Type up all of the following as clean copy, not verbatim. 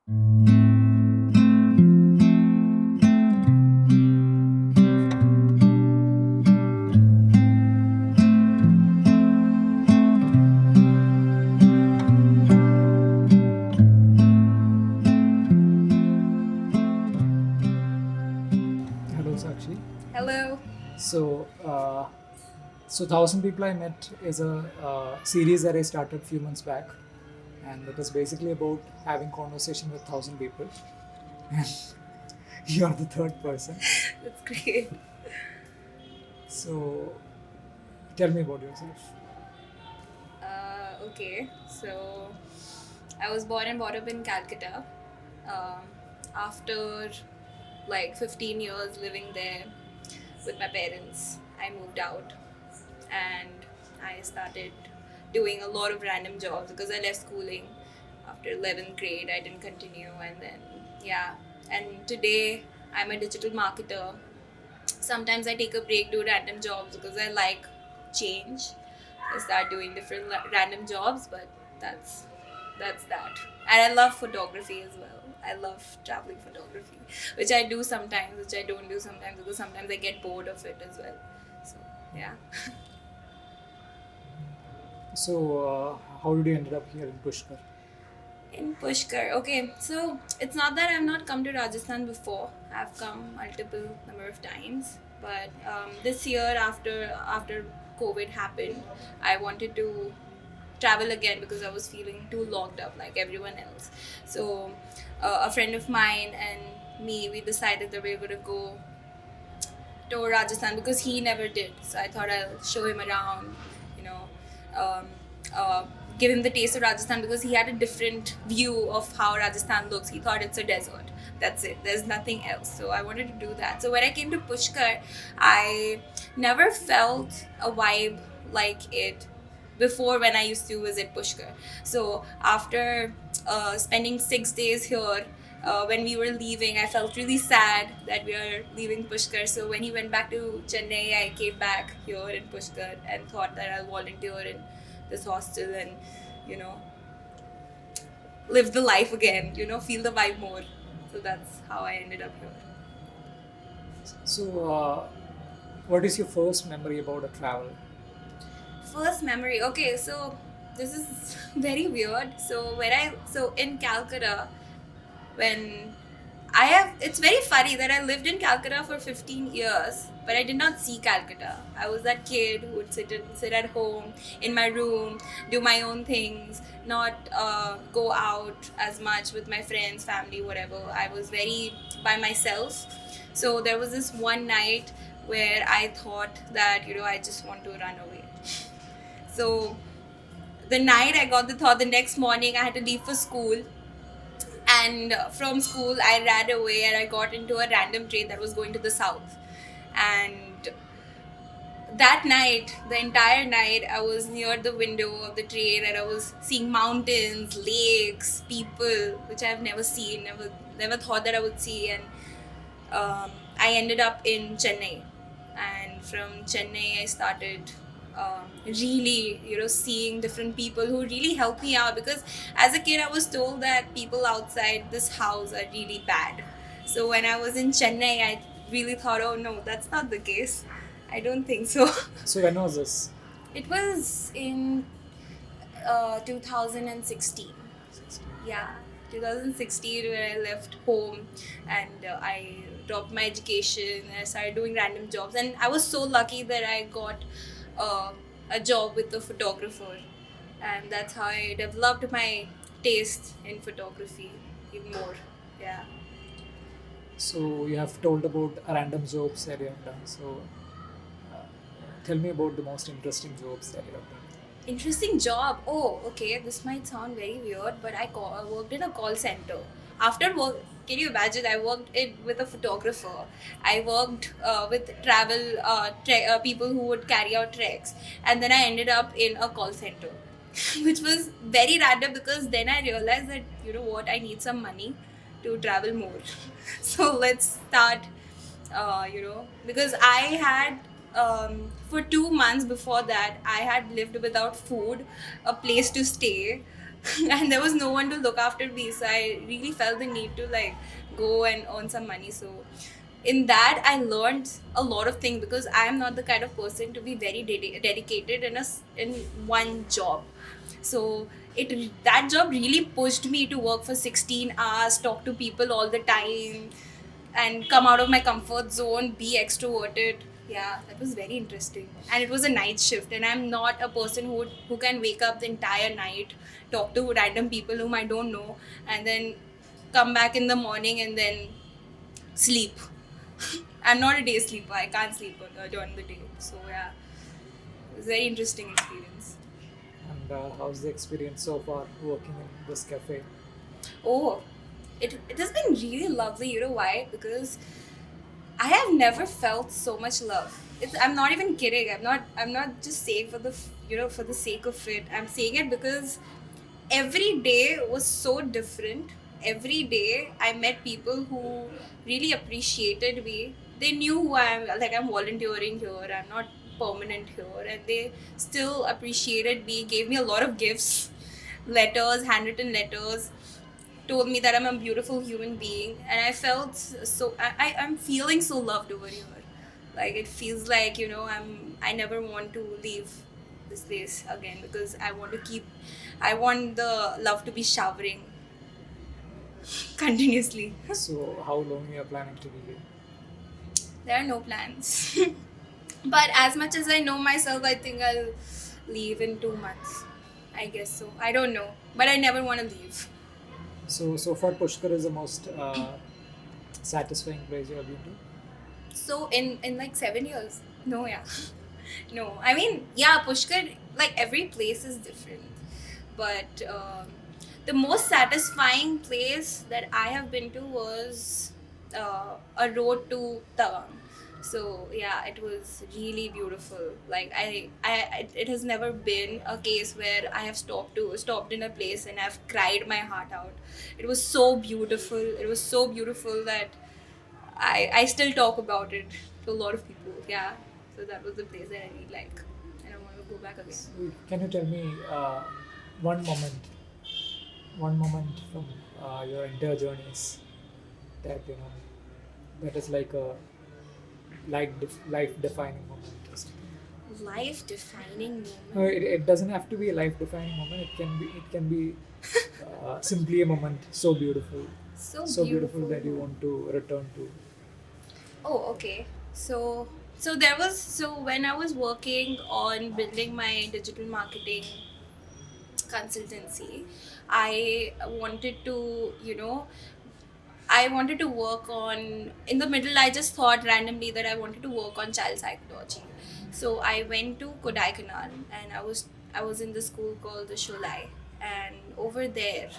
Hello, Sakshi. Hello. So, Thousand People I Met is a series that I started a few months back, and it is basically about having conversation with thousand people, and you are the third person. That's great. So, tell me about yourself. Okay, so I was born and brought up in Calcutta. Um, After like 15 years living there with my parents, I moved out and I started doing a lot of random jobs because I left schooling after 11th grade. I didn't continue, and then, yeah. And today I'm a digital marketer. Sometimes I take a break, do random jobs because I like change. I start doing different random jobs, but that's that's that. And I love photography as well. I love traveling photography, which I do sometimes, which I don't do sometimes because sometimes I get bored of it as well. So yeah. So, how did you ended up here in Pushkar? In Pushkar, okay. So it's not that I've not come to Rajasthan before. I've come multiple number of times, but this year after COVID happened, I wanted to travel again because I was feeling too locked up like everyone else. So a friend of mine and me, we decided that we were going to go to Rajasthan because he never did. So I thought I'll show him around, you know, um, uh, give him the taste of Rajasthan because he had a different view of how Rajasthan looks. He thought it's a desert. That's it. There's nothing else. So I wanted to do that. So when I came to Pushkar, I never felt a vibe like it before when I used to visit Pushkar. So after spending 6 days here, when we were leaving, I felt really sad that we are leaving Pushkar. So when he went back to Chennai, I came back here in Pushkar and thought that I'll volunteer in this hostel and, you know, live the life again, feel the vibe more. So that's how I ended up here. So, what is your first memory about a travel? First memory. Okay, so this is very weird. So in Calcutta, when it's very funny that I lived in Calcutta for 15 years, but I did not see Calcutta. I was that kid who would sit at home in my room, do my own things, not go out as much with my friends, family, whatever. I was very by myself. So there was this one night where I thought that, I just want to run away. So the night I got the thought, the next morning I had to leave for school, and from school I ran away and I got into a random train that was going to the south. And that night, the entire night, I was near the window of the train and I was seeing mountains, lakes, people, which I've never seen, never thought that I would see. And I ended up in Chennai, and from Chennai I started really, seeing different people who really helped me out, because as a kid I was told that people outside this house are really bad. So when I was in Chennai, I really thought, oh no, that's not the case. I don't think so. So, when was this? It was in 2016. Yeah, 2016, when I left home and I dropped my education and I started doing random jobs. And I was so lucky that I got uh, a job with a photographer, and that's how I developed my taste in photography even more. Yeah. So, you have told about random jobs that you have done. So, uh, tell me about the most interesting jobs that you have done. Interesting job. Oh, okay. This might sound very weird, but I worked in a call center. After work, can you imagine? I worked with a photographer. I worked with travel people who would carry out treks, and then I ended up in a call center, which was very random because then I realized that, what, I need some money to travel more. So let's start, because I had, for 2 months before that, I had lived without food, a place to stay, and there was no one to look after me, so I really felt the need to like go and earn some money. So in that I learned a lot of things, because I am not the kind of person to be very dedicated in one job. So that job really pushed me to work for 16 hours, talk to people all the time, and come out of my comfort zone, be extroverted. Yeah, that was very interesting. And it was a night shift, and I'm not a person who can wake up the entire night, talk to random people whom I don't know, and then come back in the morning and then sleep. I'm not a day sleeper. I can't sleep during the day. So yeah, it was a very interesting experience. And how's the experience so far working in this cafe? Oh, it has been really lovely. You know why? Because I have never felt so much love. I'm not even kidding. I'm not just saying for for the sake of it. I'm saying it because every day was so different. Every day I met people who really appreciated me. They knew who I am. Like, I'm volunteering here. I'm not permanent here, and they still appreciated me. Gave me a lot of gifts, letters, handwritten letters, told me that I'm a beautiful human being, and I felt so. I'm feeling so loved over here. Like, it feels like, I never want to leave this place again, because I want the love to be showering continuously. So how long you are planning to be here? There are no plans. But as much as I know myself, I think I'll leave in 2 months. I guess so. I don't know. But I never want to leave. So far Pushkar is the most satisfying place you have been to. So in like 7 years? No, yeah. No. I mean, yeah, Pushkar, like, every place is different. But the most satisfying place that I have been to was a road to Tawang. So yeah, it was really beautiful. Like, it has never been a case where I have stopped in a place and I've cried my heart out. It was so beautiful. It was so beautiful that I still talk about it to a lot of people. Yeah. So that was the place that I really like, and I want to go back again. So can you tell me one moment from your entire journeys that that is like a life defining moment or something? Life defining moment. No, it doesn't have to be a life defining moment. It can be simply a moment so beautiful, So beautiful that you want to return to. Oh, okay. So when I was working on building my digital marketing consultancy, I wanted to, I wanted to work on, in the middle, I just thought randomly that I wanted to work on child psychology. So I went to Kodaikanal, and I was in the school called the Sholai, and over there,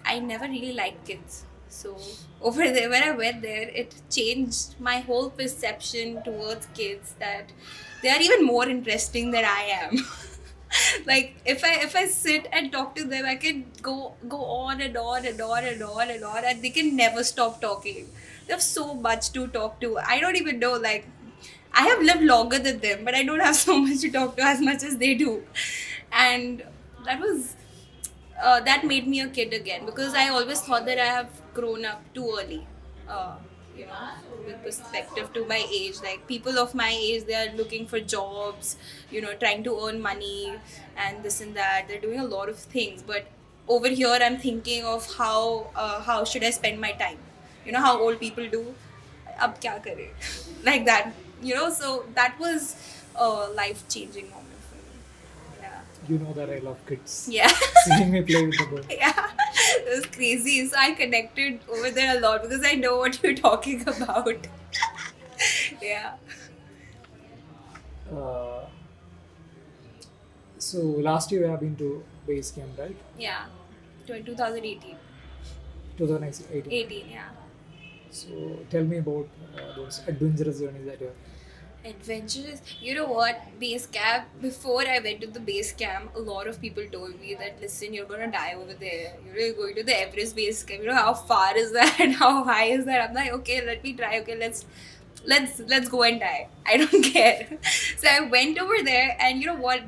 I never really liked kids. So over there, when I went there, it changed my whole perception towards kids, that they are even more interesting than I am. Like, if I sit and talk to them, I can go on and on and on and on and on, and they can never stop talking. They have so much to talk to. I don't even know, like, I have lived longer than them, but I don't have so much to talk to as much as they do. And that was that made me a kid again, because I always thought that I have grown up too early. Uh, with perspective to my age, like, people of my age, they are looking for jobs, trying to earn money and this and that. They're doing a lot of things, but over here, I'm thinking of how should I spend my time. How old people do. Ab kya kare? Like that. So that was a life changing moment for me. Yeah. You know that I love kids. Yeah. Seeing me play with the ball. Yeah, it was crazy. So I connected over there a lot, because I know what you're talking about. Yeah. Uh, so last year you have been to base camp, right? Yeah. 2018. 2018. 18, yeah. So tell me about those adventurous journeys that you have. Adventurous. You know what? Base camp. Before I went to the base camp, a lot of people told me that, listen, you're gonna die over there. You're going to the Everest base camp. How far is that? How high is that? I'm like, okay, let me try. Okay, let's go and die. I don't care. So I went over there, and you know what?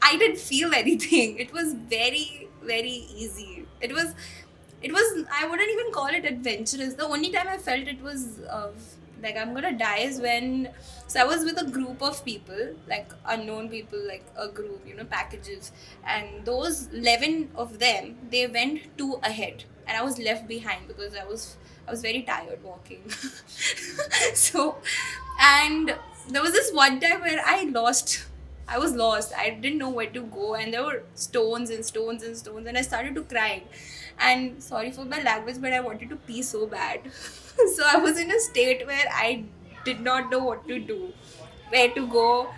I didn't feel anything. It was very very easy. It was I wouldn't even call it adventurous. The only time I felt it was like I'm gonna die is when, so I was with a group of people, like unknown people, like a group, packages, and those 11 of them, they went two ahead, and I was left behind because I was very tired walking. So, and there was this one time where I was lost. I didn't know where to go, and there were stones and stones and stones, and I started to cry. And sorry for my language, but I wanted to pee so bad. So I was in a state where I did not know what to do, where to go,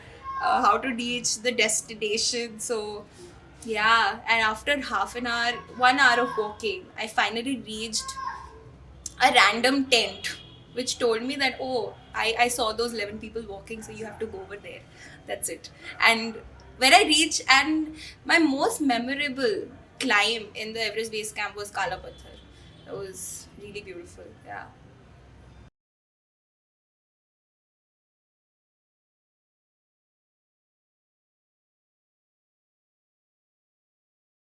how to reach the destination. So yeah, and after half an hour, 1 hour of walking, I finally reached a random tent which told me that, oh, I saw those 11 people walking, so you have to go over there. That's it. And where I reached, and my most memorable climb in the Everest base camp was Kala Pathar. It was really beautiful. Yeah.